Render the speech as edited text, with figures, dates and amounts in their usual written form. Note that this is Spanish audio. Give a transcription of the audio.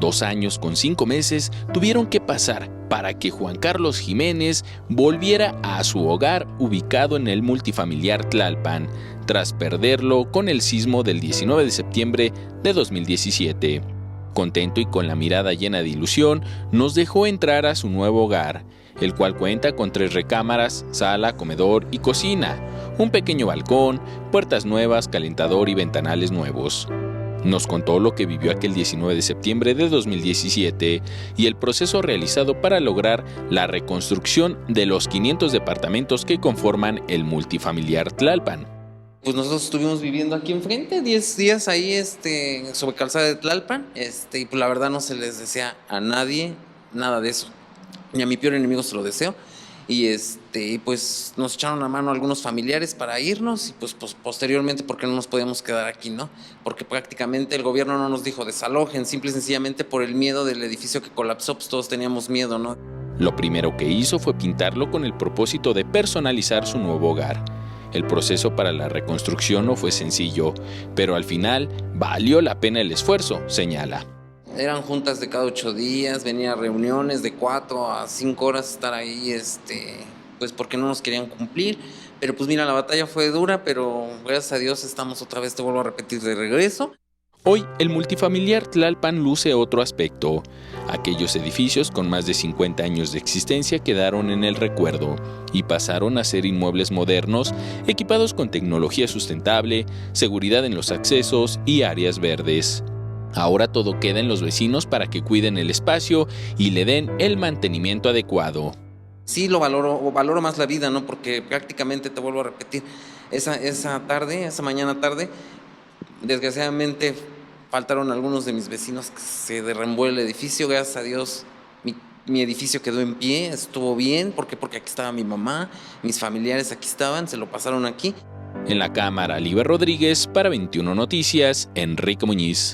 2 años con 5 meses tuvieron que pasar para que Juan Carlos Jiménez volviera a su hogar ubicado en el multifamiliar Tlalpan, tras perderlo con el sismo del 19 de septiembre de 2017. Contento y con la mirada llena de ilusión, nos dejó entrar a su nuevo hogar, el cual cuenta con 3 recámaras, sala, comedor y cocina, un pequeño balcón, puertas nuevas, calentador y ventanales nuevos. Nos contó lo que vivió aquel 19 de septiembre de 2017 y el proceso realizado para lograr la reconstrucción de los 500 departamentos que conforman el multifamiliar Tlalpan. Pues nosotros estuvimos viviendo aquí enfrente, 10 días ahí sobre Calzada de Tlalpan, y pues la verdad no se les desea a nadie nada de eso, ni a mi peor enemigo se lo deseo. Y pues nos echaron la mano algunos familiares para irnos y pues posteriormente porque no nos podíamos quedar aquí, ¿no? Porque prácticamente el gobierno no nos dijo desalojen, simple y sencillamente por el miedo del edificio que colapsó, pues todos teníamos miedo, ¿no? Lo primero que hizo fue pintarlo con el propósito de personalizar su nuevo hogar. El proceso para la reconstrucción no fue sencillo, pero al final valió la pena el esfuerzo, señala. Eran juntas de cada 8 días, venía reuniones de 4 a 5 horas estar ahí, pues porque no nos querían cumplir. Pero pues mira, la batalla fue dura, pero gracias a Dios estamos otra vez, te vuelvo a repetir, de regreso. Hoy el multifamiliar Tlalpan luce otro aspecto. Aquellos edificios con más de 50 años de existencia quedaron en el recuerdo y pasaron a ser inmuebles modernos, equipados con tecnología sustentable, seguridad en los accesos y áreas verdes. Ahora todo queda en los vecinos para que cuiden el espacio y le den el mantenimiento adecuado. Sí, lo valoro más la vida, ¿no? Porque prácticamente, te vuelvo a repetir, esa mañana tarde, desgraciadamente faltaron algunos de mis vecinos, que se derrumbó el edificio. Gracias a Dios mi edificio quedó en pie, estuvo bien, porque aquí estaba mi mamá, mis familiares aquí estaban, se lo pasaron aquí. En la cámara, Liber Rodríguez, para 21 Noticias, Enrique Muñiz.